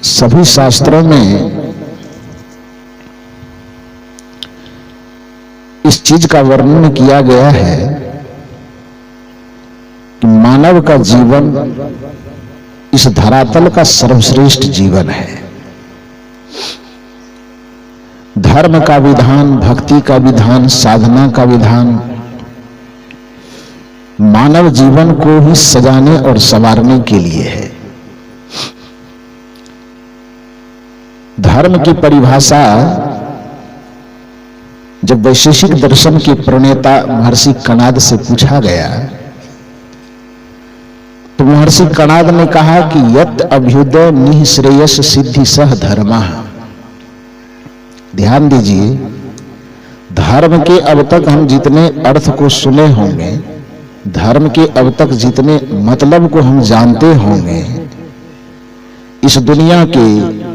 सभी शास्त्रों में इस चीज का वर्णन किया गया है कि मानव का जीवन इस धरातल का सर्वश्रेष्ठ जीवन है। धर्म का विधान, भक्ति का विधान, साधना का विधान मानव जीवन को ही सजाने और संवारने के लिए है। धर्म की परिभाषा जब वैशेषिक दर्शन के प्रणेता महर्षि कणाद से पूछा गया तो महर्षि कणाद ने कहा कि यत् अभ्युदय निःश्रेयस सिद्धि सह धर्मः। ध्यान दीजिए, धर्म के अब तक हम जितने अर्थ को सुने होंगे, धर्म के अब तक जितने मतलब को हम जानते होंगे, इस दुनिया के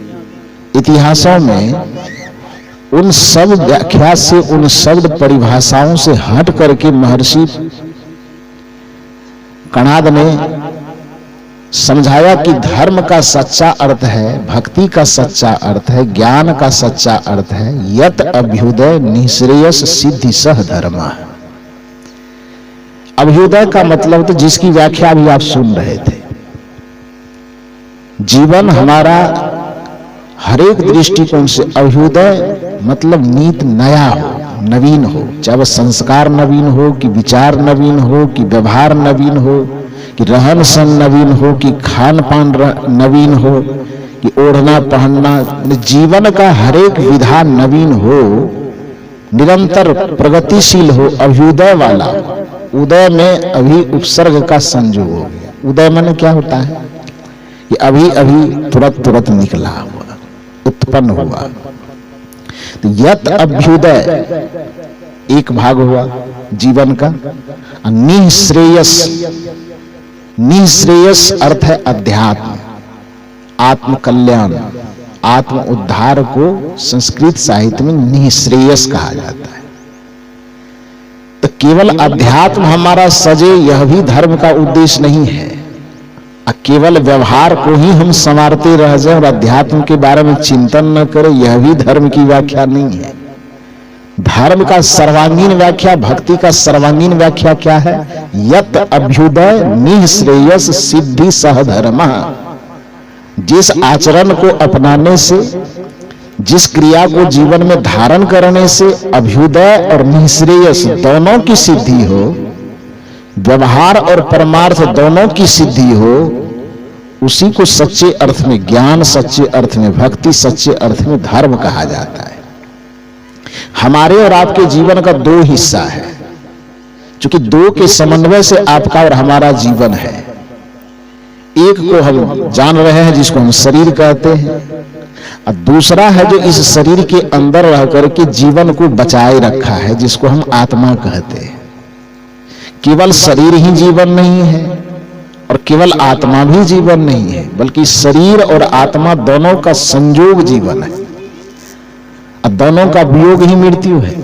इतिहासों में उन सब व्याख्या से, उन शब्द परिभाषाओं से हट करके महर्षि कणाद ने समझाया कि धर्म का सच्चा अर्थ है, भक्ति का सच्चा अर्थ है, ज्ञान का सच्चा अर्थ है यत् अभ्युदय निःश्रेयस सिद्धि सह धर्मः। अभ्युदय का मतलब तो जिसकी व्याख्या भी आप सुन रहे थे, जीवन हमारा हरेक दृष्टिकोण से अभ्युदय मतलब नीत नया हो, नवीन हो, चाहे वह संस्कार नवीन हो, कि विचार नवीन हो, कि व्यवहार नवीन हो, कि रहन सहन नवीन हो, कि खान पान नवीन हो, कि ओढ़ना पहनना, जीवन का हरेक विधान नवीन हो, निरंतर प्रगतिशील हो, अभ्युदय वाला। उदय में अभी उपसर्ग का संयोग हो गया। उदय माने क्या होता है? कि अभी अभी तुरंत तुरंत निकला हुआ, उत्पन्न हुआ। तो यत् अभ्युदय एक भाग हुआ जीवन का। निःश्रेयस, निःश्रेयस अर्थ है अध्यात्म, आत्म कल्याण, आत्म उद्धार को संस्कृत साहित्य में निःश्रेयस कहा जाता है। तो केवल अध्यात्म हमारा सजे यह भी धर्म का उद्देश्य नहीं है। केवल व्यवहार को ही हम संवारते रह जाए और अध्यात्म के बारे में चिंतन न करें, यह भी धर्म की व्याख्या नहीं है। धर्म का सर्वांगीण व्याख्या, भक्ति का सर्वांगीण व्याख्या क्या है? यत् अभ्युदय निःश्रेयस सिद्धि सह धर्मः। जिस आचरण को अपनाने से, जिस क्रिया को जीवन में धारण करने से अभ्युदय और निःश्रेयस दोनों की सिद्धि हो, व्यवहार और परमार्थ दोनों की सिद्धि हो, उसी को सच्चे अर्थ में ज्ञान, सच्चे अर्थ में भक्ति, सच्चे अर्थ में धर्म कहा जाता है। हमारे और आपके जीवन का दो हिस्सा है, क्योंकि दो के समन्वय से आपका और हमारा जीवन है। एक को हम जान रहे हैं जिसको हम शरीर कहते हैं, और दूसरा है जो इस शरीर के अंदर रह करके जीवन को बचाए रखा है, जिसको हम आत्मा कहते हैं। केवल शरीर ही जीवन नहीं है और केवल आत्मा भी जीवन नहीं है, बल्कि शरीर और आत्मा दोनों का संयोग जीवन है, और दोनों का वियोग ही मृत्यु है।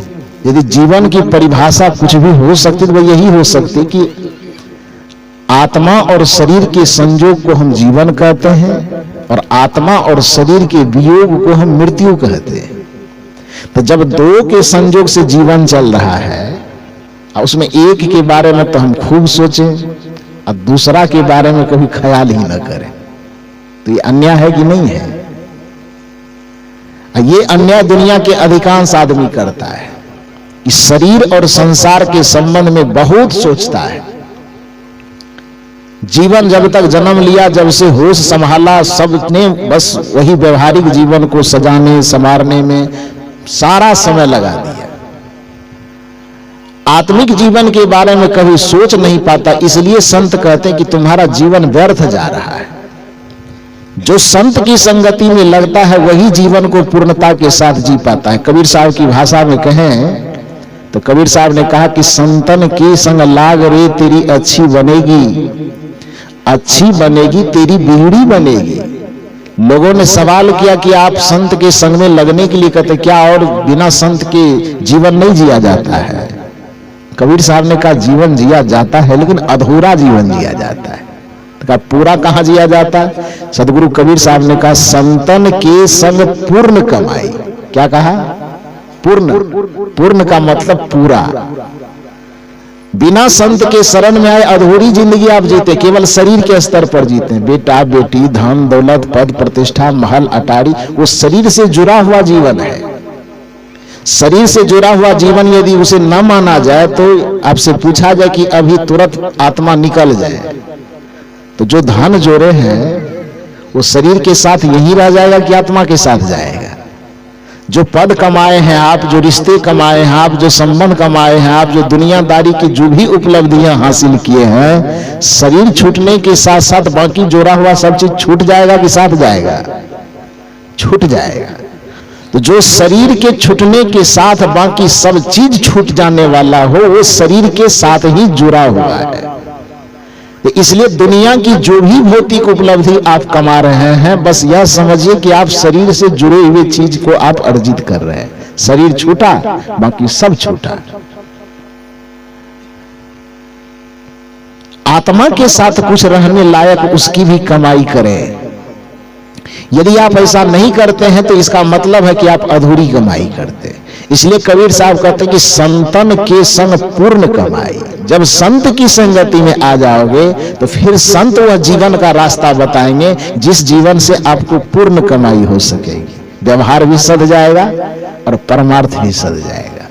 यदि जीवन की परिभाषा कुछ भी हो सकती तो वह यही हो सकती कि आत्मा और शरीर के संयोग को हम जीवन कहते हैं और आत्मा और शरीर के वियोग को हम मृत्यु कहते हैं। तो जब दो के संयोग से जीवन चल रहा है, उसमें एक के बारे में तो हम खूब सोचें और दूसरा के बारे में कभी ख्याल ही न करें, तो ये अन्याय है कि नहीं है? ये अन्याय दुनिया के अधिकांश आदमी करता है कि शरीर और संसार के संबंध में बहुत सोचता है। जीवन जब तक जन्म लिया, जब से होश संभाला, सबने बस वही व्यवहारिक जीवन को सजाने संवारने में सारा समय लगा दिया। आत्मिक जीवन के बारे में कभी सोच नहीं पाता। इसलिए संत कहते हैं कि तुम्हारा जीवन व्यर्थ जा रहा है। जो संत की संगति में लगता है वही जीवन को पूर्णता के साथ जी पाता है। कबीर साहब की भाषा में कहें तो कबीर साहब ने कहा कि संतन के संग लाग रे तेरी अच्छी बनेगी, अच्छी बनेगी तेरी बिगड़ी बनेगी। लोगों ने सवाल किया कि आप संत के संग में लगने के लिए कहते, क्या और बिना संत के जीवन नहीं जिया जाता है? कबीर साहब ने कहा जीवन जिया जाता है, लेकिन अधूरा जीवन जिया जाता है। का पूरा कहां जिया जाता है? सदगुरु कबीर साहब ने कहा संतन के संग पूर्ण कमाई। क्या कहा? पूर्ण। पूर्ण का मतलब पूरा। बिना संत के शरण में आए अधूरी जिंदगी आप जीते, केवल शरीर के स्तर पर जीते हैं। बेटा बेटी, धन दौलत, पद प्रतिष्ठा, महल अटारी, वो शरीर से जुड़ा हुआ जीवन है। शरीर से जुड़ा हुआ जीवन यदि उसे न माना जाए तो आपसे पूछा जाए कि अभी तुरंत आत्मा निकल जाए, तो जो धन जोड़े हैं वो शरीर के साथ यही रह जाएगा कि आत्मा के साथ जाएगा? जो पद कमाए हैं आप, जो रिश्ते कमाए हैं आप, जो संबंध कमाए हैं आप, जो दुनियादारी की जो भी उपलब्धियां हासिल किए हैं, शरीर छूटने के साथ साथ बाकी जोड़ा हुआ सब चीज छूट जाएगा कि साथ जाएगा? छूट जाएगा। तो जो शरीर के छूटने के साथ बाकी सब चीज छूट जाने वाला हो, वो शरीर के साथ ही जुड़ा हुआ है। तो इसलिए दुनिया की जो भी भौतिक उपलब्धि आप कमा रहे हैं, बस यह समझिए कि आप शरीर से जुड़े हुए चीज को आप अर्जित कर रहे हैं। शरीर छूटा, बाकी सब छूटा। आत्मा के साथ कुछ रहने लायक उसकी भी कमाई करें। यदि आप ऐसा नहीं करते हैं तो इसका मतलब है कि आप अधूरी कमाई करते हैं। इसलिए कबीर साहब कहते हैं कि संतन के संग पूर्ण कमाई। जब संत की संगति में आ जाओगे तो फिर संत वह जीवन का रास्ता बताएंगे जिस जीवन से आपको पूर्ण कमाई हो सकेगी। व्यवहार भी सध जाएगा और परमार्थ भी सध जाएगा,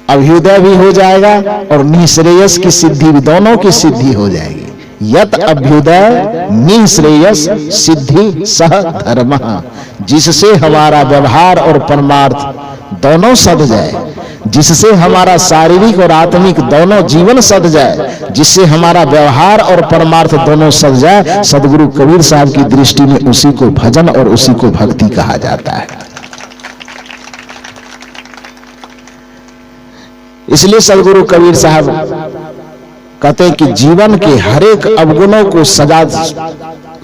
अभ्युदय भी हो जाएगा और निःश्रेयस की सिद्धि भी, दोनों की सिद्धि हो जाएगी। यत अभ्युदय निःश्रेयस सिद्धि सह धर्म, जिससे हमारा व्यवहार और परमार्थ दोनों सध जाए, जिससे हमारा शारीरिक और आत्मिक दोनों जीवन सध जाए, जिससे हमारा व्यवहार और परमार्थ दोनों सध जाए। सदगुरु कबीर साहब की दृष्टि में उसी को भजन और उसी को भक्ति कहा जाता है। इसलिए सदगुरु कबीर साहब कहते हैं कि जीवन के हर एक अवगुणों को सजा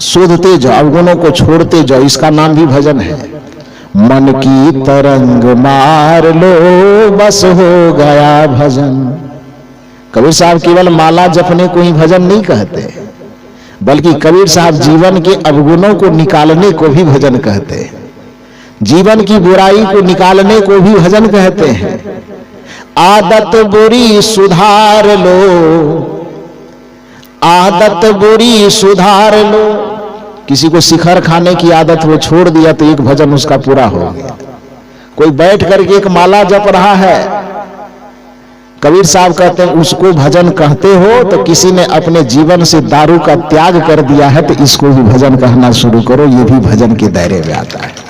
शोधते जाओ, अवगुणों को छोड़ते जाओ। इसका नाम भी भजन है। मन की तरंग मार लो बस हो गया भजन। कबीर साहब केवल माला जपने को ही भजन नहीं कहते, बल्कि कबीर साहब जीवन के अवगुणों को निकालने को भी भजन कहते हैं। जीवन की बुराई को निकालने को भी भजन कहते हैं। आदत बुरी सुधार लो, आदत बुरी सुधार लो। किसी को शिखर खाने की आदत वो छोड़ दिया तो एक भजन उसका पूरा हो गया। कोई बैठ करके एक माला जप रहा है, कबीर साहब कहते हैं उसको भजन कहते हो तो किसी ने अपने जीवन से दारू का त्याग कर दिया है, तो इसको भी भजन कहना शुरू करो, ये भी भजन के दायरे में आता है।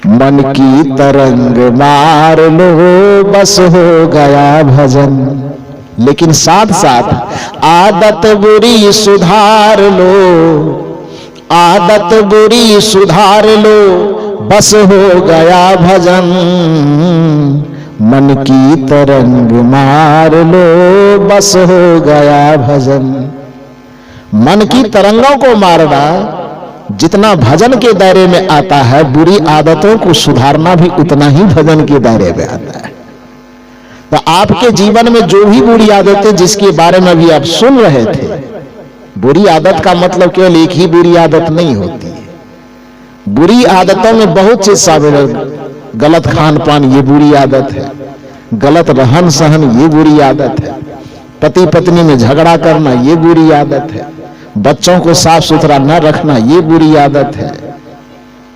मन की तरंग मार लो बस हो गया भजन, लेकिन साथ साथ आदत बुरी सुधार लो, आदत बुरी सुधार लो बस हो गया भजन। मन की तरंग मार लो बस हो गया भजन। मन की तरंगों को मारना जितना भजन के दायरे में आता है, बुरी आदतों को सुधारना भी उतना ही भजन के दायरे में आता है। तो आपके जीवन में जो भी बुरी आदतें जिसके बारे में अभी आप सुन रहे थे, बुरी आदत का मतलब केवल एक ही बुरी आदत नहीं होती है। बुरी आदतों में बहुत से शामिल है। गलत खान पान ये बुरी आदत है, गलत रहन सहन ये बुरी आदत है, पति पत्नी में झगड़ा करना ये बुरी आदत है, बच्चों को साफ सुथरा न रखना ये बुरी आदत है,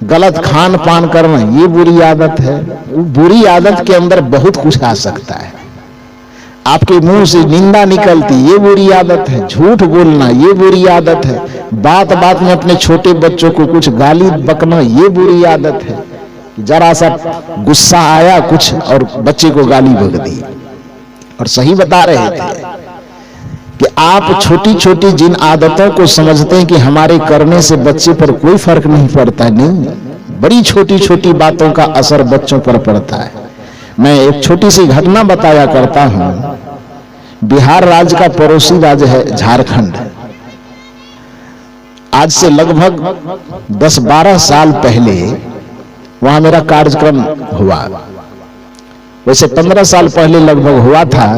गलत खान पान करना ये बुरी आदत है। बुरी आदत के अंदर बहुत कुछ आ सकता है। आपके मुंह से निंदा निकलती ये बुरी आदत है, झूठ बोलना ये बुरी आदत है, बात बात में अपने छोटे बच्चों को कुछ गाली बकना ये बुरी आदत है। जरा सा गुस्सा आया कुछ और बच्चे को गाली बक दी। और सही बता रहे थे कि आप छोटी छोटी जिन आदतों को समझते हैं कि हमारे करने से बच्चे पर कोई फर्क नहीं पड़ता, नहीं, बड़ी छोटी छोटी बातों का असर बच्चों पर पड़ता है। मैं एक छोटी सी घटना बताया करता हूं। बिहार राज्य का पड़ोसी राज्य है झारखंड। आज से लगभग 10-12 साल पहले वहां मेरा कार्यक्रम हुआ। वैसे 15 साल पहले लगभग हुआ था।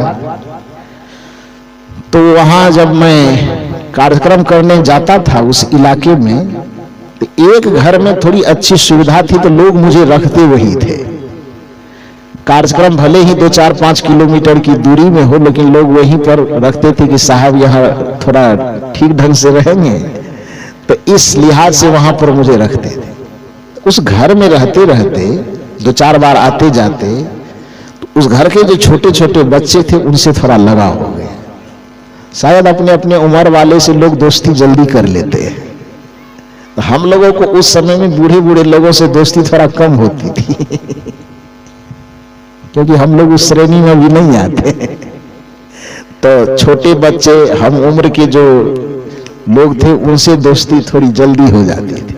तो वहां जब मैं कार्यक्रम करने जाता था उस इलाके में, तो एक घर में थोड़ी अच्छी सुविधा थी तो लोग मुझे रखते वही थे। कार्यक्रम भले ही 2-4-5 किलोमीटर की दूरी में हो, लेकिन लोग वहीं पर रखते थे कि साहब यहाँ थोड़ा ठीक ढंग से रहेंगे, तो इस लिहाज से वहां पर मुझे रखते थे। उस घर में रहते रहते 2-4 बार आते जाते, तो उस घर के जो छोटे छोटे बच्चे थे उनसे थोड़ा लगाव हो गया। शायद अपने अपने उम्र वाले से लोग दोस्ती जल्दी कर लेते हैं, तो हम लोगों को उस समय में बूढ़े बूढ़े लोगों से दोस्ती थोड़ा कम होती थी क्योंकि हम लोग उस श्रेणी में भी नहीं आते। तो छोटे बच्चे, हम उम्र के जो लोग थे उनसे दोस्ती थोड़ी जल्दी हो जाती थी।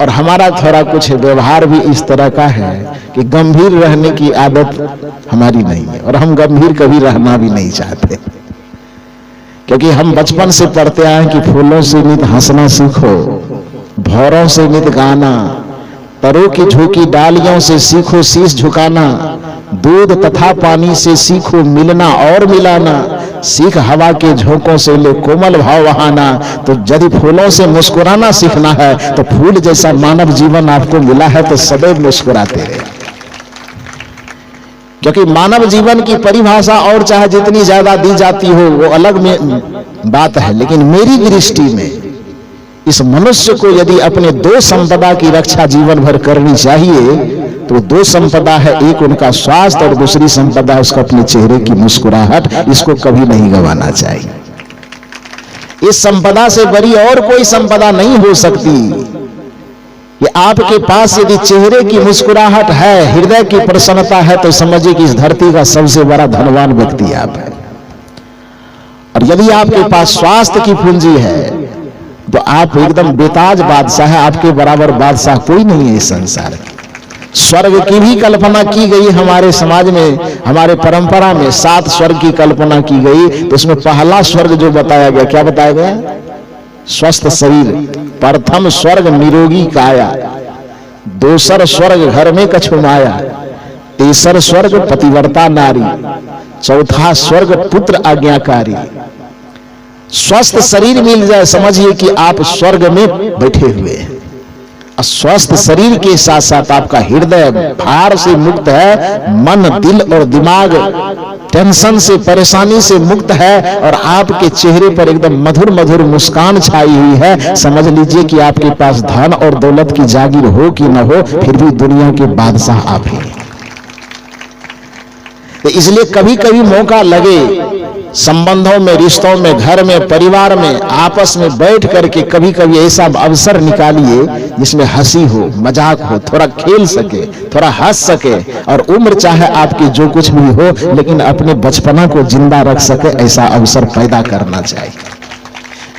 और हमारा थोड़ा कुछ व्यवहार भी इस तरह का है कि गंभीर रहने की आदत हमारी नहीं है, और हम गंभीर कभी रहना भी नहीं चाहते, क्योंकि हम बचपन से पढ़ते आए कि फूलों से नित हंसना सीखो, भौरों से नित गाना, तरों की झोंकी डालियों से सीखो शीश झुकाना, दूध तथा पानी से सीखो मिलना और मिलाना, सीख हवा के झोंकों से ले कोमल भाव बहाना। तो यदि फूलों से मुस्कुराना सीखना है तो फूल जैसा मानव जीवन आपको मिला है तो सदैव मुस्कुराते रहे, क्योंकि मानव जीवन की परिभाषा और चाहे जितनी ज्यादा दी जाती हो वो अलग में बात है, लेकिन मेरी दृष्टि में इस मनुष्य को यदि अपने 2 संपदा की रक्षा जीवन भर करनी चाहिए तो 2 संपदा है, एक उनका स्वास्थ्य और दूसरी संपदा उसका अपने चेहरे की मुस्कुराहट। इसको कभी नहीं गंवाना चाहिए। इस संपदा से बड़ी और कोई संपदा नहीं हो सकती। ये आपके पास यदि चेहरे की मुस्कुराहट है, हृदय की प्रसन्नता है, तो समझिए कि इस धरती का सबसे बड़ा धनवान व्यक्ति आप है। और यदि आपके पास स्वास्थ्य की पूंजी है तो आप एकदम बेताज बादशाह है। आपके बराबर बादशाह कोई नहीं है इस संसार में। स्वर्ग की भी कल्पना की गई हमारे समाज में, हमारे परंपरा में 7 स्वर्ग की कल्पना की गई। तो उसमें पहला स्वर्ग जो बताया गया, क्या बताया गया? स्वस्थ शरीर। प्रथम स्वर्ग निरोगी काया, दूसर स्वर्ग घर में कछु माया, तीसर स्वर्ग पतिव्रता नारी, चौथा स्वर्ग पुत्र आज्ञाकारी। स्वस्थ शरीर मिल जाए, समझिए कि आप स्वर्ग में बैठे हुए हैं। स्वस्थ शरीर के साथ साथ आपका हृदय भार से मुक्त है, मन, दिल और दिमाग टेंशन से, परेशानी से मुक्त है, और आपके चेहरे पर एकदम मधुर मधुर मुस्कान छाई हुई है। समझ लीजिए कि आपके पास धन और दौलत की जागीर हो कि न हो, फिर भी दुनिया के बादशाह आप ही। तो इसलिए कभी कभी मौका लगे संबंधों में, रिश्तों में, घर में, परिवार में, आपस में बैठ करके कभी कभी ऐसा अवसर निकालिए जिसमें हंसी हो, मजाक हो, थोड़ा खेल सके, थोड़ा हंस सके, और उम्र चाहे आपकी जो कुछ भी हो, लेकिन अपने बचपना को जिंदा रख सके, ऐसा अवसर पैदा करना चाहिए।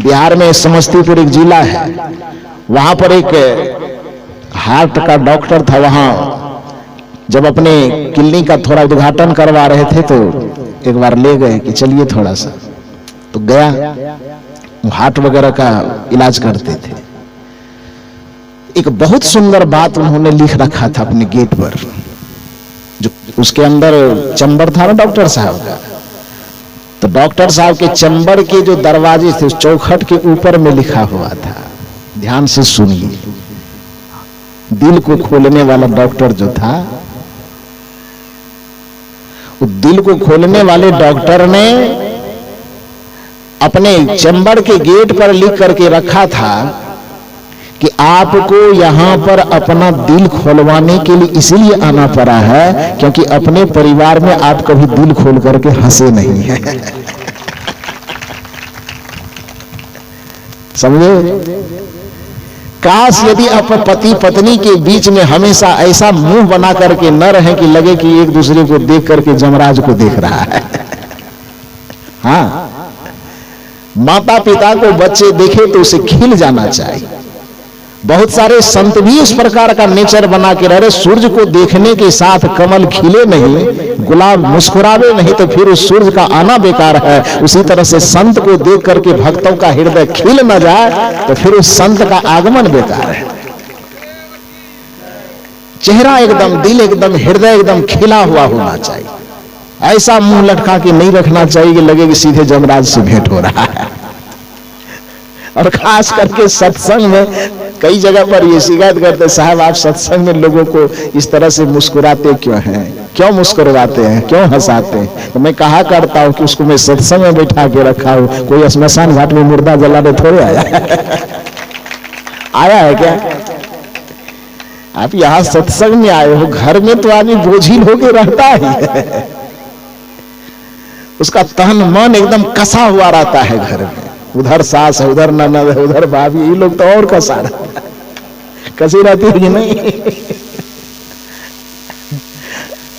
बिहार में समस्तीपुर एक जिला है, वहां पर एक हार्ट का डॉक्टर था। वहां जब अपने क्लिनिक का थोड़ा उद्घाटन करवा रहे थे तो एक बार ले गए कि चलिए थोड़ा सा, तो गया। हार्ट वगैरह का इलाज करते थे। एक बहुत सुंदर बात उन्होंने लिख रखा था अपने गेट पर, जो उसके अंदर चैम्बर था ना डॉक्टर साहब का, तो डॉक्टर साहब के चैम्बर के जो दरवाजे थे उस चौखट के ऊपर में लिखा हुआ था, ध्यान से सुनिए। दिल को खोलने वाला डॉक्टर जो था, दिल को खोलने वाले डॉक्टर ने अपने चैम्बर के गेट पर लिख करके रखा था कि आपको यहां पर अपना दिल खोलवाने के लिए इसीलिए आना पड़ा है क्योंकि अपने परिवार में आप कभी दिल खोल करके हंसे नहीं है। समझे? काश यदि आप पति पत्नी के बीच में हमेशा ऐसा मुंह बना करके न रहे कि लगे कि एक दूसरे को देख करके जमराज को देख रहा है। हाँ, माता पिता को बच्चे देखे तो उसे खिल जाना चाहिए। बहुत सारे संत भी इस प्रकार का नेचर बना के रह रहे, सूर्य को देखने के साथ कमल खिले नहीं, गुलाब मुस्कुरावे नहीं, तो फिर उस सूर्य का आना बेकार है। उसी तरह से संत को देख करके भक्तों का हृदय खिल न जाए तो फिर उस संत का आगमन बेकार है। चेहरा एकदम, दिल एकदम, हृदय एकदम खिला हुआ होना चाहिए। ऐसा मुंह लटका के नहीं रखना चाहिए कि लगे कि सीधे जमराज से भेंट हो रहा है। और खास करके सत्संग में कई जगह पर ये शिकायत करते, साहब आप सत्संग में लोगों को इस तरह से मुस्कुराते क्यों हैं, क्यों मुस्कुराते हैं, क्यों हंसाते हैं? तो मैं कहा करता हूं कि उसको मैं सत्संग में बैठा के रखा हूं, कोई स्मशान घाट में मुर्दा जलाने थोड़े आया आया है क्या? आप यहां सत्संग में आए हो, घर में तो आदमी बोझिल होके रहता है उसका तन मन एकदम कसा हुआ रहता है घर में, उधर सास है, उधर ननद है, उधर भाभी, ये लोग तो और कसा रहता है, कसी रहती है कि नहीं?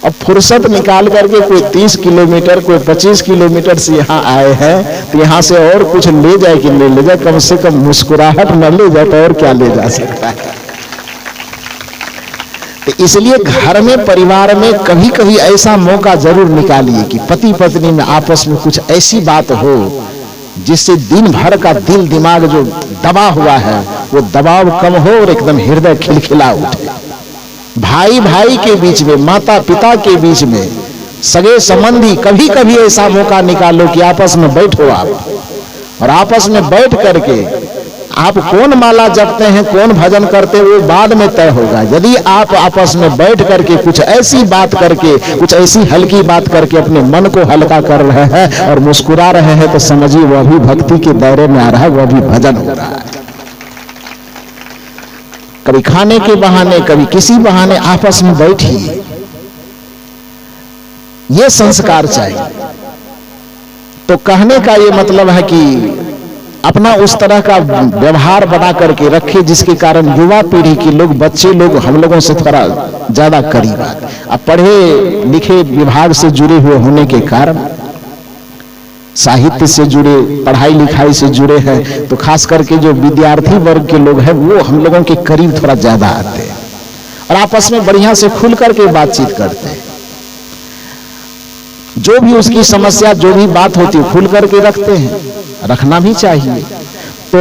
अब फुर्सत निकाल करके कोई 30 किलोमीटर कोई 25 किलोमीटर से यहाँ आए हैं, तो यहाँ से और कुछ ले जाए कि नहीं ले जाए, कम से कम मुस्कुराहट न ले जाए तो और क्या ले जा सकता है? तो इसलिए घर में परिवार में कभी कभी ऐसा मौका जरूर निकालिए कि पति पत्नी में आपस में कुछ ऐसी बात हो जिससे दिन भर का दिल दिमाग जो दबा हुआ है वो दबाव कम हो और एकदम हृदय खिलखिला उठे। भाई भाई के बीच में, माता पिता के बीच में, सगे संबंधी, कभी कभी ऐसा मौका निकालो कि आपस में बैठो आप, और आपस में बैठ करके आप कौन माला जपते हैं, कौन भजन करते हैं, वो बाद में तय होगा। यदि आप आपस में बैठ करके कुछ ऐसी बात करके, कुछ ऐसी हल्की बात करके अपने मन को हल्का कर रहे हैं और मुस्कुरा रहे हैं, तो समझिए वह भी भक्ति के दायरे में आ रहा है, वह भी भजन हो रहा है। कभी खाने के बहाने, कभी किसी बहाने आपस में बैठिए, ये संस्कार चाहिए। तो कहने का ये मतलब है कि अपना उस तरह का व्यवहार बना करके रखे जिसके कारण युवा पीढ़ी के लोग, बच्चे लोग हम लोगों से थोड़ा ज्यादा करीब आए। अब पढ़े लिखे विभाग से जुड़े हुए होने के कारण, साहित्य से जुड़े, पढ़ाई लिखाई से जुड़े हैं, तो खास करके जो विद्यार्थी वर्ग के लोग हैं वो हम लोगों के करीब थोड़ा ज्यादा आते हैं और आपस में बढ़िया से खुल करके बातचीत करते हैं। जो भी उसकी समस्या, जो भी बात होती है खुल करके रखते हैं, रखना भी चाहिए। तो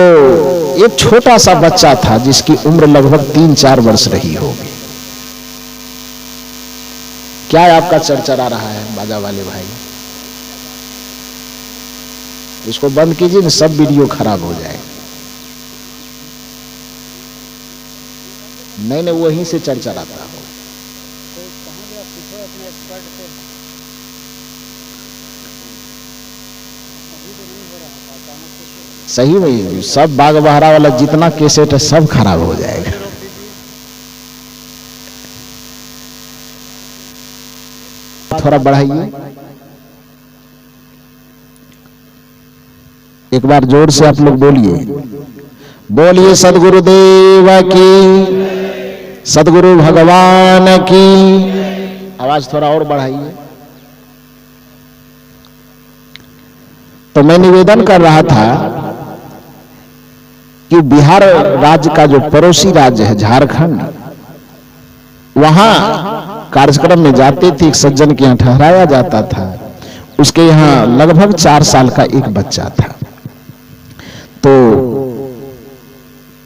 एक छोटा सा बच्चा था जिसकी उम्र लगभग 3-4 वर्ष रही होगी। क्या आपका चरचरा रहा है बाजा वाले भाई? इसको बंद कीजिए ना, सब वीडियो खराब हो जाएगा। नहीं वहीं से चरचराता हो। सही में सब बाग बहरा वाला जितना कैसेट है सब खराब हो जाएगा। थोड़ा बढ़ाइए, एक बार जोर से आप लोग बोलिए, बोलिए सदगुरुदेव की, सदगुरु भगवान की। आवाज थोड़ा और बढ़ाइए। तो मैं निवेदन कर रहा था कि बिहार राज्य का जो पड़ोसी राज्य है झारखंड, वहां कार्यक्रम में जाते थे, एक सज्जन के यहाँ ठहराया जाता था। उसके यहाँ लगभग 4 साल का एक बच्चा था। तो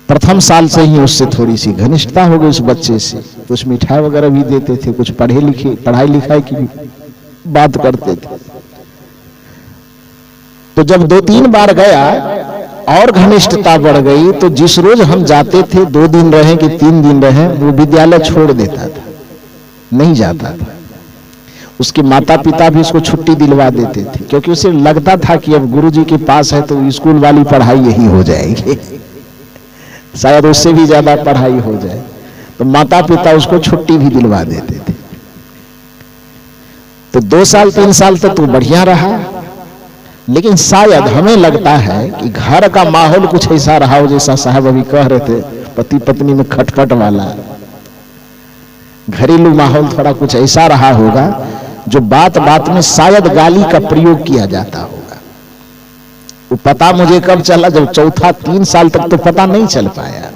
प्रथम साल से ही उससे थोड़ी सी घनिष्ठता हो गई उस बच्चे से। कुछ मिठाई वगैरह भी देते थे, कुछ पढ़ाई लिखाई की बात करते थे। तो जब 2-3 बार गया और घनिष्ठता बढ़ गई। तो जिस रोज हम जाते थे, 2 दिन रहे कि 3 दिन रहे, वो विद्यालय छोड़ देता था, नहीं जाता था। उसके माता पिता भी उसको छुट्टी दिलवा देते थे, क्योंकि उसे लगता था कि अब गुरुजी के पास है तो स्कूल वाली पढ़ाई यही हो जाएगी, शायद उससे भी ज्यादा पढ़ाई हो जाए। तो माता पिता उसको छुट्टी भी दिलवा देते थे। तो 2 साल 3 साल तक तो बढ़िया रहा, लेकिन शायद हमें लगता है कि घर का माहौल कुछ ऐसा रहा हो, जैसा साहब अभी कह रहे थे, पति पत्नी में खटपट वाला घरेलू माहौल थोड़ा कुछ ऐसा रहा होगा जो बात बात में शायद गाली का प्रयोग किया जाता होगा। वो पता मुझे कब चला, जब चौथा 3 साल तक तो पता नहीं चल पाया।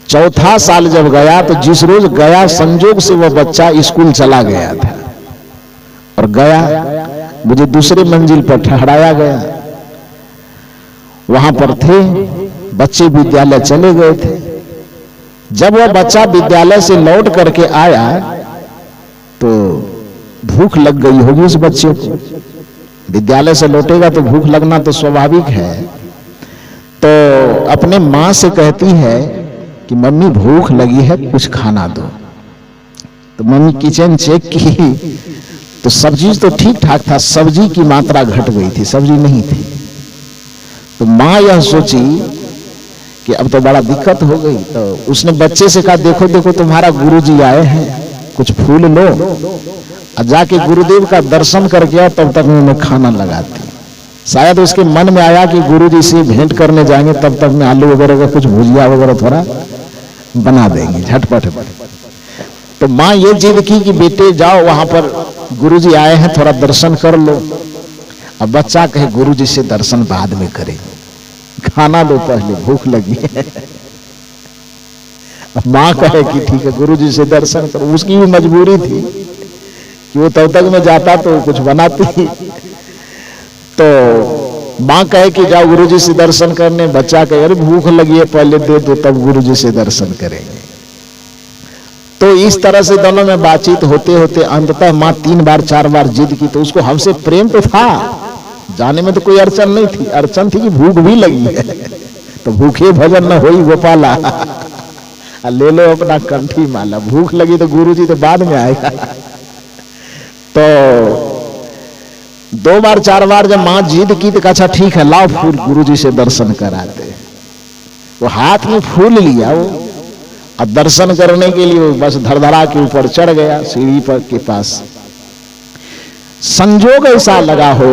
चौथा साल जब गया तो जिस रोज गया संजोग से वह बच्चा स्कूल चला गया था, और गया मुझे दूसरे मंजिल पर ठहराया गया। वहां पर थे बच्चे, विद्यालय चले गए थे। जब वह बच्चा विद्यालय से लौट करके आया तो भूख लग गई होगी उस बच्चे को। विद्यालय से लौटेगा तो भूख लगना तो स्वाभाविक है। तो अपने माँ से कहती है कि मम्मी भूख लगी है, कुछ खाना दो। तो मम्मी किचन चेक की तो सब्जी तो ठीक ठाक था, सब्जी की मात्रा घट गई थी, सब्जी नहीं थी। तो माँ यह सोची कि अब तो बड़ा दिक्कत हो गई। तो उसने बच्चे से कहा, देखो देखो तुम्हारा गुरुजी आए हैं, कुछ फूल लो और जाके गुरुदेव का दर्शन करके आओ, तब तक मैं उन्हें खाना लगाती। शायद उसके मन में आया कि गुरुजी से भेंट करने जाएंगे, तब तक मैं आलू वगैरह का कुछ भुजिया वगैरह थोड़ा बना देंगे झटपट। तो माँ ये जिद की कि बेटे जाओ, वहां पर गुरुजी आए हैं, थोड़ा दर्शन कर लो। अब बच्चा कहे गुरुजी से दर्शन बाद में करें, खाना दो पहले, भूख लगी है। अब माँ कहे कि ठीक है गुरुजी से दर्शन करो। उसकी भी मजबूरी थी कि वो तब तक मैं जाता तो कुछ बनाती। तो माँ कहे कि जाओ गुरुजी से दर्शन करने। बच्चा कहे अरे भूख लगी है, पहले दे दो तब गुरुजी से दर्शन करेंगे। तो इस तरह से दोनों में बातचीत होते होते अंततः माँ 3 बार 4 बार जिद की। तो उसको हमसे प्रेम तो था, जाने में तो कोई अड़चन नहीं थी, अड़चन थी कि भूख भी लगी है। तो भूखे भजन न होई गोपाला, ले लो अपना कंठी माला। भूख लगी तो गुरुजी तो बाद में आएगा। तो 2 बार 4 बार जब माँ जिद की तो अच्छा ठीक है लाओ फूल, गुरुजी से दर्शन कराते। वो हाथ में फूल लिया वो, अब दर्शन करने के लिए बस धड़धड़ा के ऊपर चढ़ गया सीढ़ी पर के पास। संजोग ऐसा लगा हो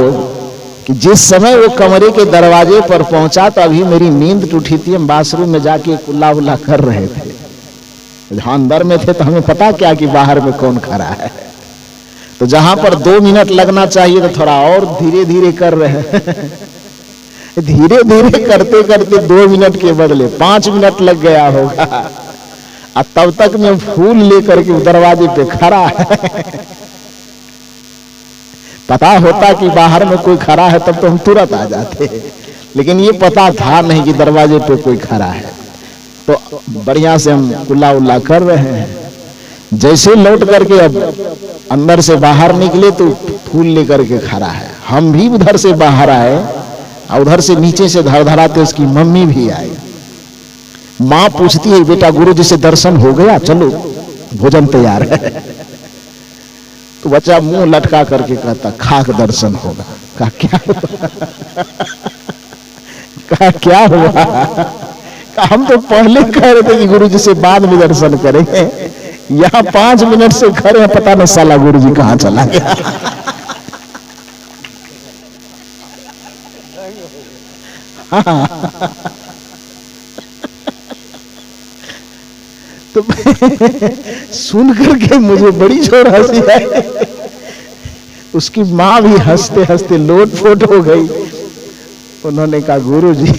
कि जिस समय वो कमरे के दरवाजे पर पहुंचा तो अभी मेरी नींद टूटी थी। हम बाथरूम में जाके कुल्ला उल्ला कर रहे थे, जहां अंदर में थे तो हमें पता क्या कि बाहर में कौन खड़ा है। तो जहां पर 2 मिनट लगना चाहिए तो थोड़ा और धीरे धीरे कर रहे हैं। धीरे धीरे करते करते 2 मिनट के बदले 5 मिनट लग गया होगा। और तब तक मैं फूल लेकर के दरवाजे पे खड़ा है। पता होता कि बाहर में कोई खड़ा है तब तो हम तुरंत आ जाते, लेकिन ये पता था नहीं कि दरवाजे पे कोई खड़ा है। तो बढ़िया से हम कुल्ला उल्ला कर रहे हैं। जैसे लौट करके अब अंदर से बाहर निकले तो फूल लेकर के खड़ा है। हम भी उधर से बाहर आए और उधर से नीचे से धड़धड़ाते उसकी मम्मी भी आई। माँ पूछती है बेटा गुरुजी से दर्शन हो गया, चलो भोजन तैयार है। तो बच्चा मुंह लटका करके कहता खाक दर्शन होगा। कहा क्या हुआ? कहा क्या हुआ? कहा हम तो पहले कह रहे थे कि गुरुजी से बाद में दर्शन करेंगे, यहाँ 5 मिनट से खड़े हैं, पता नहीं साला गुरुजी कहाँ चला गया। तो सुन करके मुझे बड़ी जोर हंसी आई। उसकी माँ भी हंसते हंसते लोटपोट हो गई। उन्होंने कहा गुरुजी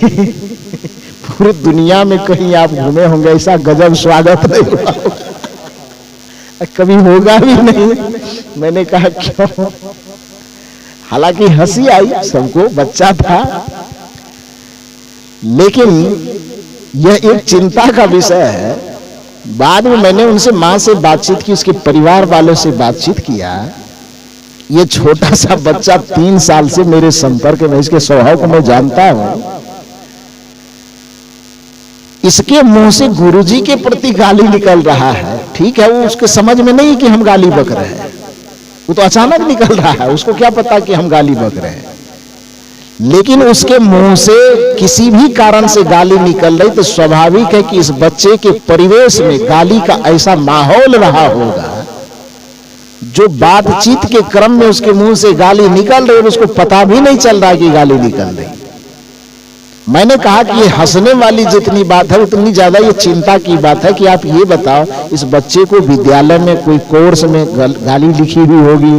पूरी दुनिया में कहीं आप घूमे होंगे ऐसा गजब स्वागत नहीं हुआ, कभी होगा भी नहीं। मैंने कहा क्यों? हालांकि हंसी आई सबको, बच्चा था, लेकिन यह एक चिंता का विषय है। बाद में मैंने उनसे माँ से बातचीत की, उसके परिवार वालों से बातचीत किया। ये छोटा सा बच्चा 3 साल से मेरे संपर्क में, इसके स्वभाव को मैं जानता हूं। इसके मुंह से गुरुजी के प्रति गाली निकल रहा है, ठीक है, वो उसके समझ में नहीं कि हम गाली बक रहे हैं, वो तो अचानक निकल रहा है, उसको क्या पता कि हम गाली बक रहे हैं। लेकिन उसके मुंह से किसी भी कारण से गाली निकल रही तो स्वाभाविक है कि इस बच्चे के परिवेश में गाली का ऐसा माहौल रहा होगा जो बातचीत के क्रम में उसके मुंह से गाली निकल रही है, उसको पता भी नहीं चल रहा कि गाली निकल रही। मैंने कहा कि ये हंसने वाली जितनी बात है उतनी ज्यादा ये चिंता की बात है कि आप ये बताओ इस बच्चे को विद्यालय में कोई कोर्स में गाली लिखी हुई होगी,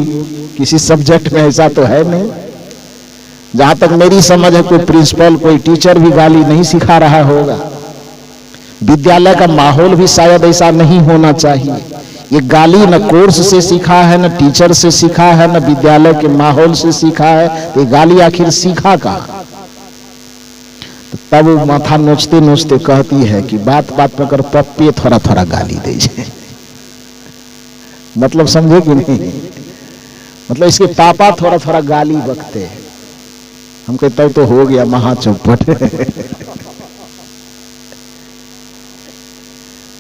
किसी सब्जेक्ट में, ऐसा तो है नहीं। जहां तक मेरी समझ है कोई प्रिंसिपल कोई टीचर भी गाली नहीं सिखा रहा होगा। विद्यालय का माहौल भी शायद ऐसा नहीं होना चाहिए। ये गाली न कोर्स से सीखा है, न टीचर से सीखा है, न विद्यालय के माहौल से सीखा है। तो ये गाली आखिर सीखा कहां? तो तब वो माथा नोचते नोचते कहती है कि बात बात में कर पप्पे थोड़ा थोड़ा गाली दे जाए। मतलब समझे कि नहीं? मतलब इसके पापा थोड़ा थोड़ा गाली बकते हैं। हम कहते तो हो गया महा चौपट।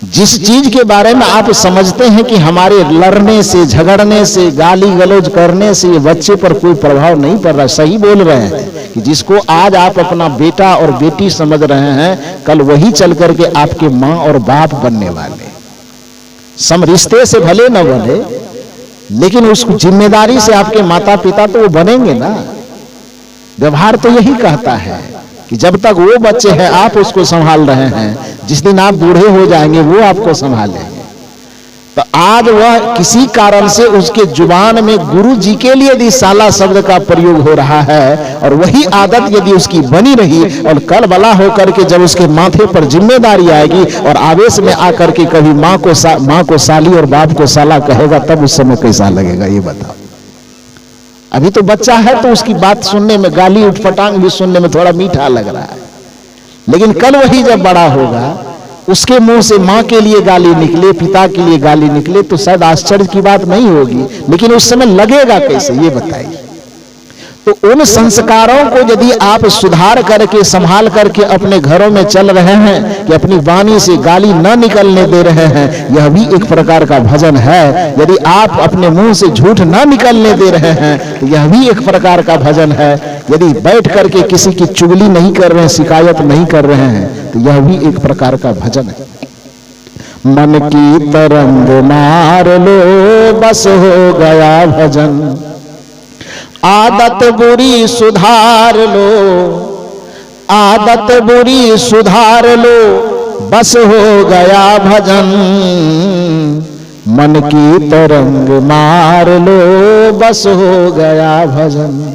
जिस चीज के बारे में आप समझते हैं कि हमारे लड़ने से, झगड़ने से, गाली गलौज करने से ये बच्चे पर कोई प्रभाव नहीं पड़ रहा, सही बोल रहे हैं कि जिसको आज आप अपना बेटा और बेटी समझ रहे हैं, कल वही चल करके आपके माँ और बाप बनने वाले। सम रिश्ते से भले न बने, लेकिन उस जिम्मेदारी से आपके माता पिता तो वो बनेंगे ना। व्यवहार तो यही कहता है कि जब तक वो बच्चे हैं आप उसको संभाल रहे हैं, जिस दिन आप बूढ़े हो जाएंगे वो आपको संभालेंगे। तो आज वह किसी कारण से उसके जुबान में गुरु जी के लिए यदि साला शब्द का प्रयोग हो रहा है, और वही आदत यदि उसकी बनी रही, और कल बड़ा होकर के जब उसके माथे पर जिम्मेदारी आएगी और आवेश में आकर के कभी माँ को साली और बाप को साला कहेगा, तब उस समय कैसा लगेगा ये बताओ। अभी तो बच्चा है तो उसकी बात सुनने में, गाली उठपटांग भी सुनने में थोड़ा मीठा लग रहा है, लेकिन कल वही जब बड़ा होगा, उसके मुंह से माँ के लिए गाली निकले, पिता के लिए गाली निकले, तो शायद आश्चर्य की बात नहीं होगी, लेकिन उस समय लगेगा कैसे ये बताइए। तो उन संस्कारों को यदि आप सुधार करके, संभाल करके अपने घरों में चल रहे हैं कि अपनी वाणी से गाली न निकलने दे रहे हैं, यह भी एक प्रकार का भजन है। यदि आप अपने मुंह से झूठ न निकलने दे रहे हैं, तो यह भी एक प्रकार का भजन है। यदि बैठ करके किसी की चुगली नहीं कर रहे हैं, शिकायत नहीं कर रहे हैं, तो यह भी एक प्रकार का भजन है। मन की तरंग मार लो बस हो गया भजन, आदत बुरी सुधार लो, आदत बुरी सुधार लो बस हो गया भजन, मन की तरंग मार लो बस हो गया भजन।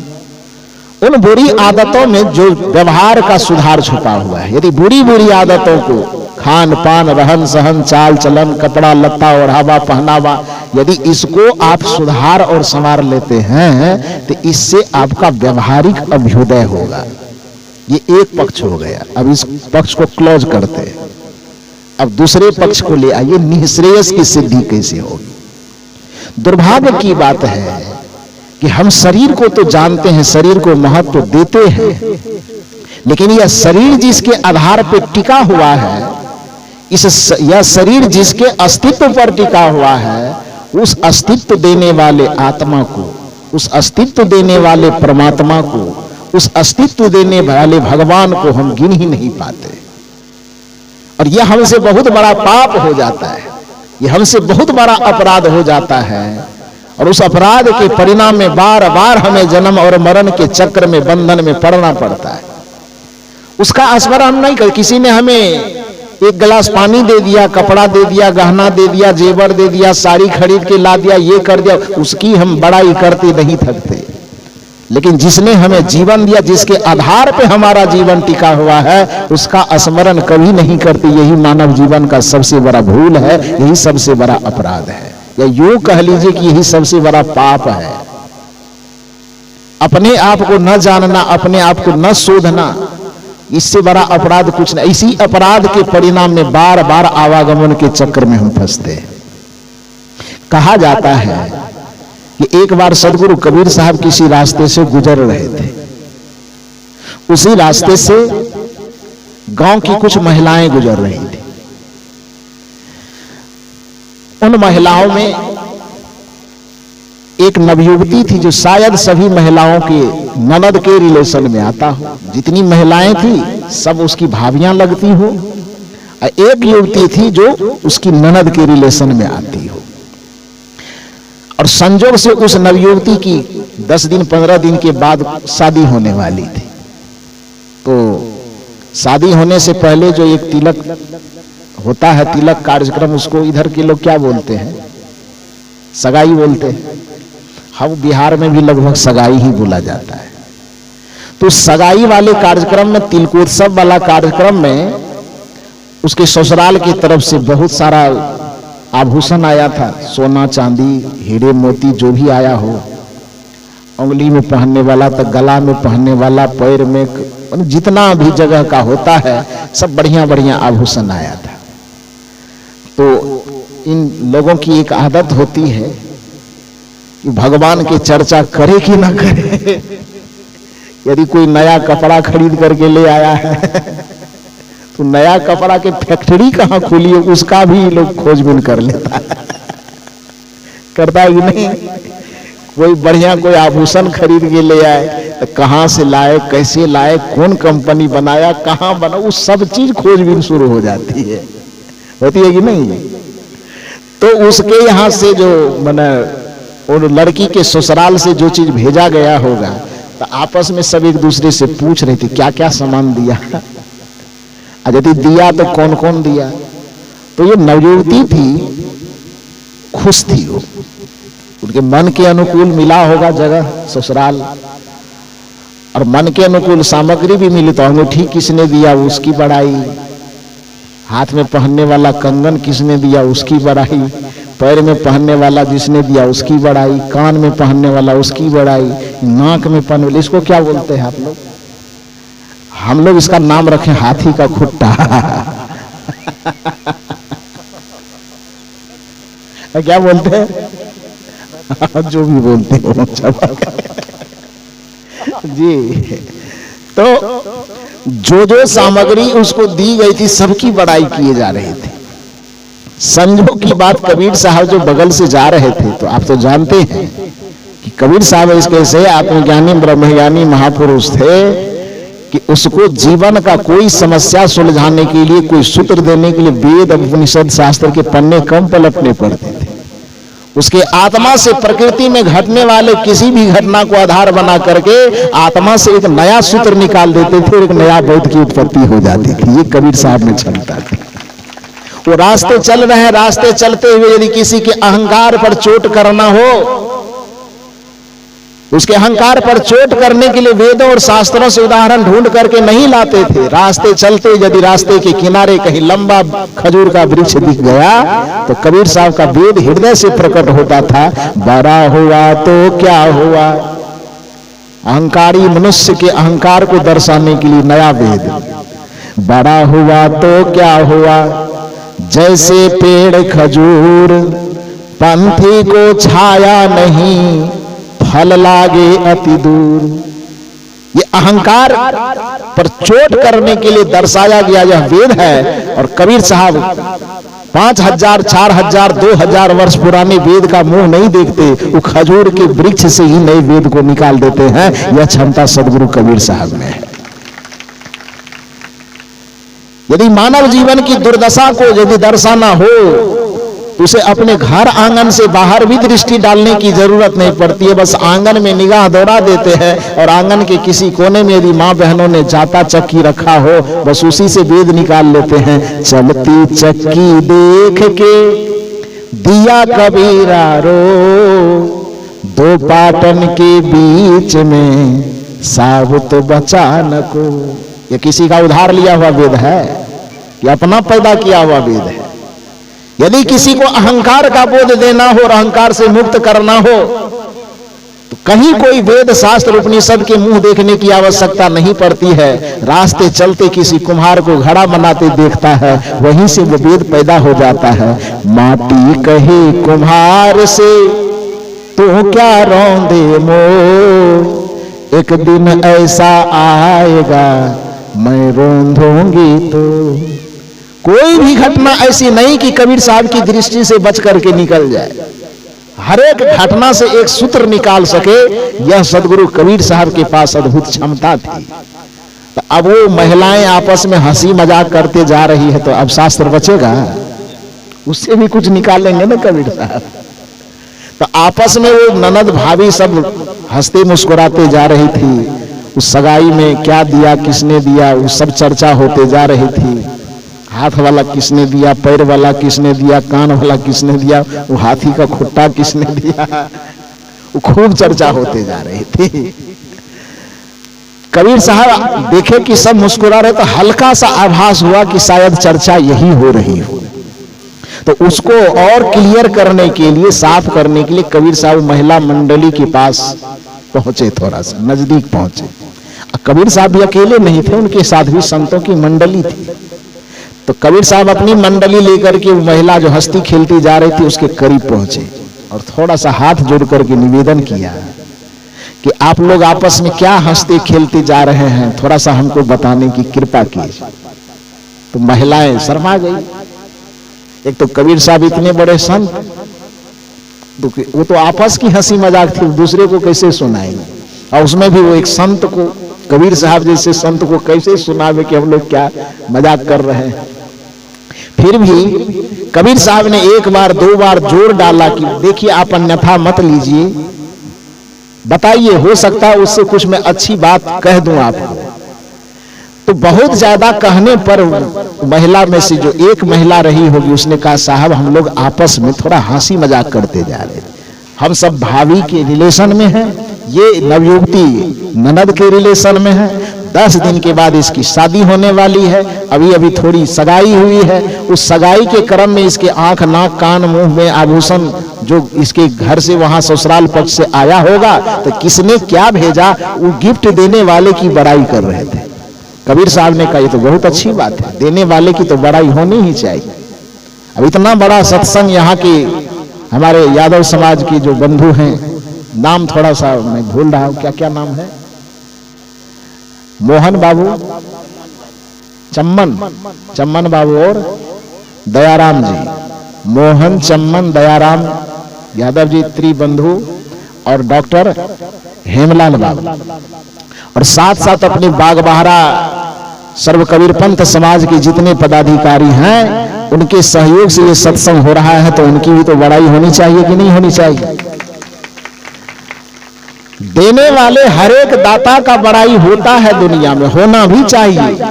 उन बुरी आदतों में जो व्यवहार का सुधार छुपा हुआ है, यदि बुरी बुरी आदतों को, खान पान, रहन सहन, चाल चलन, कपड़ा लत्ता ओढ़ावा पहनावा, यदि इसको आप सुधार और संवार लेते हैं, तो इससे आपका व्यवहारिक अभ्युदय होगा। ये एक पक्ष हो गया। अब इस पक्ष को क्लोज करते हैं, अब दूसरे पक्ष को ले आइए, निःश्रेयस की सिद्धि कैसे होगी। दुर्भाग्य की बात है कि हम शरीर को तो जानते हैं, शरीर को महत्व देते हैं, लेकिन यह शरीर जिसके आधार पर टिका हुआ है, यह शरीर जिसके अस्तित्व पर टिका हुआ है, उस अस्तित्व देने वाले आत्मा को, उस अस्तित्व देने वाले परमात्मा को, उस अस्तित्व देने वाले भगवान को हम गिन ही नहीं पाते। और यह हमसे बहुत बड़ा पाप हो जाता है, यह हमसे बहुत बड़ा अपराध हो जाता है, और उस अपराध के परिणाम में बार बार हमें जन्म और मरण के चक्र में, बंधन में पड़ना पड़ता है। उसका स्मरण नहीं कर, किसी ने हमें एक गिलास पानी दे दिया, कपड़ा दे दिया, गहना दे दिया, जेवर दे दिया, साड़ी खरीद के ला दिया, ये कर दिया, उसकी हम बड़ाई करते नहीं थकते। लेकिन जिसने हमें जीवन दिया, जिसके आधार पे हमारा जीवन टिका हुआ है, उसका स्मरण कभी नहीं करते। यही मानव जीवन का सबसे बड़ा भूल है, यही सबसे बड़ा अपराध है, या यूं कह लीजिए कि यही सबसे बड़ा पाप है। अपने आप को न जानना, अपने आप को न शोधना, इससे बड़ा अपराध कुछ नहीं। इसी अपराध के परिणाम में बार बार आवागमन के चक्र में हम फंसते हैं। कहा जाता है कि एक बार सदगुरु कबीर साहब किसी रास्ते से गुजर रहे थे। उसी रास्ते से गांव की कुछ महिलाएं गुजर रही थी। उन महिलाओं में एक नवयुवती थी जो शायद सभी महिलाओं के ननद के रिलेशन में आता हो। जितनी महिलाएं थी सब उसकी भाभियां लगती हो, और एक युवती थी जो उसकी ननद के रिलेशन में आती हो। और संजोग से उस नवयुवती की 10 दिन 15 दिन के बाद शादी होने वाली थी। तो शादी होने से पहले जो एक तिलक होता है, तिलक कार्यक्रम, उसको इधर के लोग क्या बोलते हैं? सगाई बोलते हैं। हम बिहार में भी लगभग सगाई ही बोला जाता है। तो सगाई वाले कार्यक्रम में, तिलकोत्सव वाला कार्यक्रम में, उसके ससुराल की तरफ से बहुत सारा आभूषण आया था, सोना चांदी हीरे मोती जो भी आया हो, उंगली में पहनने वाला तो गला में पहनने वाला, पैर में, जितना भी जगह का होता है सब बढ़िया बढ़िया आभूषण आया था। तो इन लोगों की एक आदत होती है कि भगवान की चर्चा करे कि ना करे। यदि कोई नया कपड़ा खरीद करके ले आया है तो नया कपड़ा के फैक्ट्री कहाँ खुली है उसका भी लोग खोजबीन कर लेता है। करता है कि नहीं? कोई बढ़िया कोई आभूषण खरीद के ले आए तो कहाँ से लाए, कैसे लाए, कौन कंपनी बनाया, कहाँ बना, वो सब चीज खोजबीन शुरू हो जाती है। होती है कि नहीं? तो उसके यहाँ से जो माने और लड़की के ससुराल से जो चीज भेजा गया होगा तो आपस में सब एक दूसरे से पूछ रहे थे क्या क्या सामान दिया, यदि दिया तो कौन कौन दिया। तो ये नवयुवती थी, खुश थी, वो उनके मन के अनुकूल मिला होगा जगह ससुराल, और मन के अनुकूल सामग्री भी मिली। तो अंगूठी किसने दिया उसकी बड़ाई, हाथ में पहनने वाला कंगन किसने दिया उसकी बड़ाई, पैर में पहनने वाला जिसने दिया उसकी बड़ाई, कान में पहनने वाला उसकी बड़ाई, नाक में पहनने वाला, इसको क्या बोलते हैं आप लोग? हम लोग इसका नाम रखें हाथी का खुट्टा। क्या बोलते हैं? जो भी बोलते हो जी। तो जो सामग्री उसको दी गई थी सबकी बड़ाई किए जा रहे थे। संजोग की बात, कबीर साहब जो बगल से जा रहे थे, तो आप तो जानते हैं कि कबीर साहब इस कैसे आत्मज्ञानी ब्रह्मज्ञानी महापुरुष थे कि उसको जीवन का कोई समस्या सुलझाने के लिए, कोई सूत्र देने के लिए वेद उपनिषद शास्त्र के पन्ने कम पलटने पड़ते थे। उसके आत्मा से प्रकृति में घटने वाले किसी भी घटना को आधार बना करके आत्मा से एक नया सूत्र निकाल देते थे, एक नया बोध की उत्पत्ति हो जाती थी। ये कबीर साहब में क्षमता थी। वो रास्ते चल रहे हैं, रास्ते चलते हुए यदि किसी के अहंकार पर चोट करना हो, उसके अहंकार पर चोट करने के लिए वेदों और शास्त्रों से उदाहरण ढूंढ करके नहीं लाते थे। रास्ते चलते यदि रास्ते के किनारे कहीं लंबा खजूर का वृक्ष दिख गया तो कबीर साहब का वेद हृदय से प्रकट होता था। बड़ा हुआ तो क्या हुआ, अहंकारी मनुष्य के अहंकार को दर्शाने के लिए नया वेद। बड़ा हुआ तो क्या हुआ, जैसे पेड़ खजूर, पंथी को छाया नहीं, फल लागे अति दूर। ये अहंकार पर चोट करने के लिए दर्शाया गया यह वेद है। और कबीर साहब 5000, 4000, 2000 वर्ष पुराने वेद का मुंह नहीं देखते, वो खजूर के वृक्ष से ही नए वेद को निकाल देते हैं। यह क्षमता सदगुरु कबीर साहब में है। यदि मानव जीवन की दुर्दशा को यदि दर्शाना हो तो उसे अपने घर आंगन से बाहर भी दृष्टि डालने की जरूरत नहीं पड़ती है। बस आंगन में निगाह दौड़ा देते हैं और आंगन के किसी कोने में यदि माँ बहनों ने जाता चक्की रखा हो, बस उसी से वेद निकाल लेते हैं। चलती चक्की देख के दिया कबीरा रो, दो पाटन के बीच में साबुत बचा न को। ये किसी का उधार लिया हुआ वेद है, ये अपना पैदा किया हुआ वेद है। यदि किसी को अहंकार का बोध देना हो और अहंकार से मुक्त करना हो तो कहीं कोई वेद शास्त्र उपनिषद के मुंह देखने की आवश्यकता नहीं पड़ती है। रास्ते चलते किसी कुम्हार को घड़ा बनाते देखता है, वहीं से वो वेद पैदा हो जाता है। माटी कहे कुम्हार से तो क्या रौंदे मोर, एक दिन ऐसा आएगा मैं रोंदूंगी तो। कोई भी घटना ऐसी नहीं कि कबीर साहब की दृष्टि से बच करके निकल जाए। हर एक घटना से एक सूत्र निकाल सके, यह सदगुरु कबीर साहब के पास अद्भुत क्षमता थी। तो अब वो महिलाएं आपस में हंसी मजाक करते जा रही है तो अब शास्त्र बचेगा? उससे भी कुछ निकालेंगे ना कबीर साहब। तो आपस में वो ननद भाभी सब हंसते मुस्कुराते जा रही थी। उस सगाई में क्या दिया, किसने दिया, वो सब चर्चा होते जा रही थी। हाथ वाला किसने दिया, पैर वाला किसने दिया, कान वाला किसने दिया, वो हाथी का खुट्टा किसने दिया, वो खूब चर्चा होते जा रही थी। कबीर साहब देखे कि सब मुस्कुरा रहे तो हल्का सा आभास हुआ कि शायद चर्चा यही हो रही हो। तो उसको और क्लियर करने के लिए, साफ करने के लिए कबीर साहब महिला मंडली के पास पहुंचे, थोड़ा सा नजदीक पहुंचे। कबीर साहब भी अकेले नहीं थे, उनके साथ भी संतों की मंडली थी। तो कबीर साहब अपनी मंडली लेकर के वो महिला जो हंसती खेलती जा रही थी उसके करीब पहुंचे और थोड़ा सा हाथ जोड़ करके निवेदन किया कि आप लोग आपस में क्या हंसते खेलते जा रहे हैं, थोड़ा सा हमको बताने की कृपा कीजिए। तो महिलाएं शर्मा गई। एक तो कबीर साहब इतने बड़े संत, तो वो तो आपस की हंसी मजाक थी, दूसरे को कैसे सुनाएंगे, और उसमें भी वो एक संत को, कबीर साहब जैसे संत को कैसे सुनावे कि हम लोग क्या मजाक कर रहे हैं। फिर भी कबीर साहब ने एक बार दो बार जोर डाला कि देखिए आप अन्यथा मत लीजिए, बताइए, हो सकता है उससे कुछ मैं अच्छी बात कह दूं आपको। तो बहुत ज्यादा कहने पर महिला में से जो एक महिला रही होगी, उसने कहा साहब हम लोग आपस में थोड़ा हंसी मजाक करते जा रहे थे, हम सब भाभी के रिलेशन में हैं, ये नवयुवती ननद के रिलेशन में है, 10 दिन के बाद इसकी शादी होने वाली है, अभी अभी थोड़ी सगाई हुई है, उस सगाई के क्रम में इसके आंख नाक कान मुंह में आभूषण जो इसके घर से वहां ससुराल पक्ष से आया होगा, तो किसने क्या भेजा, वो गिफ्ट देने वाले की बड़ाई कर रहे थे। कबीर साहब ने कहा ये तो बहुत अच्छी बात है, देने वाले की तो बड़ाई होनी ही चाहिए। अब इतना बड़ा सत्संग यहाँ के हमारे यादव समाज के जो बंधु हैं, नाम थोड़ा सा मैं भूल रहा हूं, क्या क्या नाम है, मोहन बाबू, चम्मन बाबू और दयाराम जी, मोहन चम्मन दयाराम यादव जी त्रिबंधु, और डॉक्टर हेमलाल बाबू, और साथ साथ अपने बागबहरा सर्व कबीर पंथ समाज के जितने पदाधिकारी हैं, उनके सहयोग से ये सत्संग हो रहा है, तो उनकी भी तो बड़ाई होनी चाहिए कि नहीं होनी चाहिए। देने वाले हर एक दाता का बड़ाई होता है, दुनिया में होना भी चाहिए।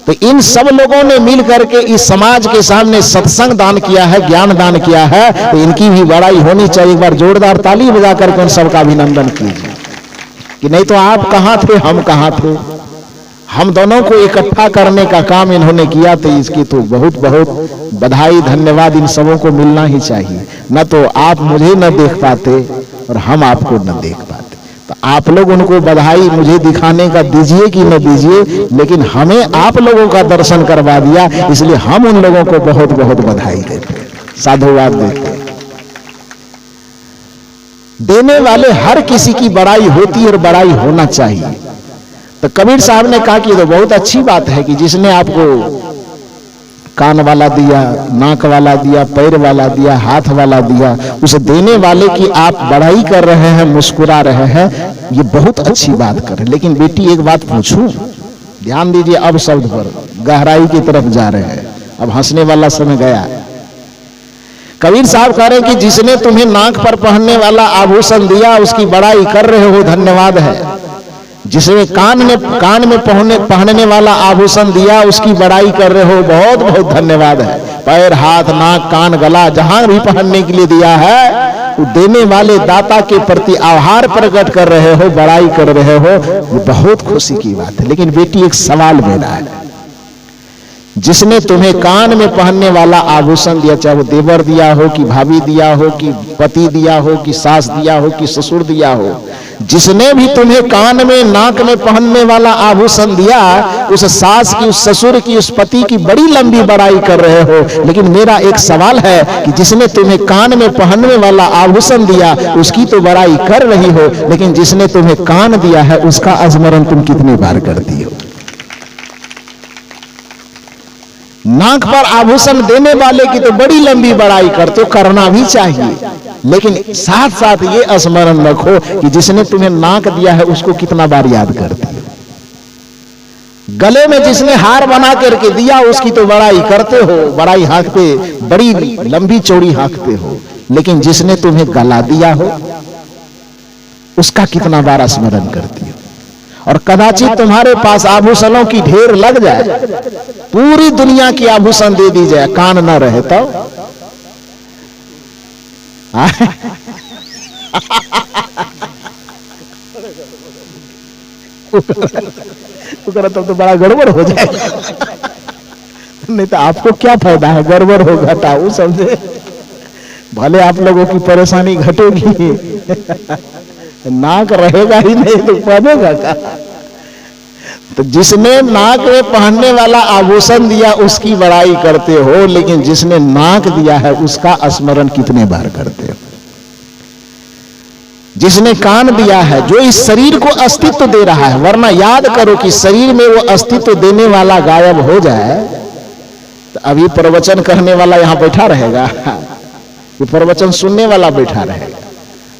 तो इन सब लोगों ने मिल करके इस समाज के सामने सत्संग दान किया है, ज्ञान दान किया है, तो इनकी भी बड़ाई होनी चाहिए। एक बार जोरदार ताली बजा करके उन सबका अभिनंदन कीजिए, कि नहीं तो आप कहां थे, हम कहां थे। हम दोनों को इकट्ठा करने का काम इन्होंने किया, तो इसकी तो बहुत बहुत बधाई धन्यवाद इन सबों को मिलना ही चाहिए। न तो आप मुझे न देख पाते और हम आपको न देख पाते, तो आप लोग उनको बधाई मुझे दिखाने का दीजिए कि न दीजिए, लेकिन हमें आप लोगों का दर्शन करवा दिया, इसलिए हम उन लोगों को बहुत बहुत बधाई देते, साधुवाद देते। देने वाले हर किसी की बड़ाई होती है और बड़ाई होना चाहिए। तो कबीर साहब ने कहा कि ये तो बहुत अच्छी बात है कि जिसने आपको कान वाला दिया, नाक वाला दिया, पैर वाला दिया, हाथ वाला दिया, उस देने वाले की आप बड़ाई कर रहे हैं, मुस्कुरा रहे हैं, ये बहुत अच्छी बात कर रहे हैं। लेकिन बेटी एक बात पूछूं, ध्यान दीजिए, अब शब्द पर गहराई की तरफ जा रहे हैं, अब हंसने वाला समय गया। कबीर साहब कह रहे हैं कि जिसने तुम्हें नाक पर पहनने वाला आभूषण दिया, उसकी बड़ाई कर रहे हो, धन्यवाद है। जिसने कान में पहनने वाला आभूषण दिया, उसकी बड़ाई कर रहे हो, बहुत बहुत धन्यवाद है। पैर, हाथ, नाक, कान, गला जहां भी पहनने के लिए दिया है, वो देने वाले दाता के प्रति आभार प्रकट कर रहे हो, बड़ाई कर रहे हो, वो बहुत खुशी की बात है। लेकिन बेटी एक सवाल मेरा है, जिसने तुम्हें कान में पहनने वाला आभूषण दिया, चाहे वो देवर दिया हो कि भाभी दिया हो कि पति दिया हो कि सास दिया हो कि ससुर दिया हो, जिसने भी तुम्हें कान में नाक में पहनने वाला आभूषण दिया, उस सास की, उस ससुर की, उस पति की बड़ी लंबी बड़ाई कर रहे हो। लेकिन मेरा एक सवाल है कि जिसने तुम्हें कान में पहनने वाला आभूषण दिया, उसकी तो बड़ाई कर रही हो, लेकिन जिसने तुम्हें कान दिया है, उसका स्मरण तुम कितनी बार करती हो। नाक पर आभूषण देने वाले की तो बड़ी लंबी बड़ाई करते हो, करना भी चाहिए, लेकिन साथ साथ ये स्मरण रखो कि जिसने तुम्हें नाक दिया है, उसको कितना बार याद करते हो। गले में जिसने हार बना करके दिया, उसकी तो बड़ाई करते हो, बड़ाई हाँकते, बड़ी लंबी चौड़ी हाँकते हो, लेकिन जिसने तुम्हें गला दिया हो, उसका कितना बार स्मरण करती हो। और कदाचित तुम्हारे पास आभूषणों की ढेर लग जाए, पूरी दुनिया की आभूषण दे दी जाए, कान ना रहे तो तब तो बड़ा गड़बड़ हो जाएगा। नहीं तो आपको क्या फायदा है, गड़बड़ हो घटाओ, समझे, भले आप लोगों की परेशानी घटेगी, नाक रहेगा ही नहीं तो पहनेगा क्या। तो जिसने नाक में पहनने वाला आभूषण दिया, उसकी बड़ाई करते हो, लेकिन जिसने नाक दिया है, उसका स्मरण कितने बार करते हो। जिसने कान दिया है, जो इस शरीर को अस्तित्व दे रहा है, वरना याद करो कि शरीर में वो अस्तित्व देने वाला गायब हो जाए तो अभी प्रवचन करने वाला यहां बैठा रहेगा कि प्रवचन सुनने वाला बैठा रहेगा?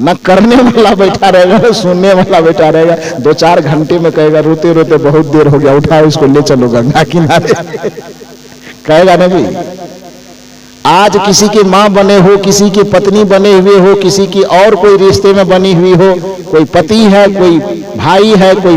न करने वाला बैठा रहेगा न सुनने वाला बैठा रहेगा। 2-4 घंटे में कहेगा रोते रोते बहुत देर हो गया, उठाओ इसको ले चलो गंगा किनारे कहेगा ना भी। आज किसी की मां बने हो, किसी की पत्नी बने हुए हो, किसी की और कोई रिश्ते में बनी हुई हो, कोई पति है, कोई भाई है, कोई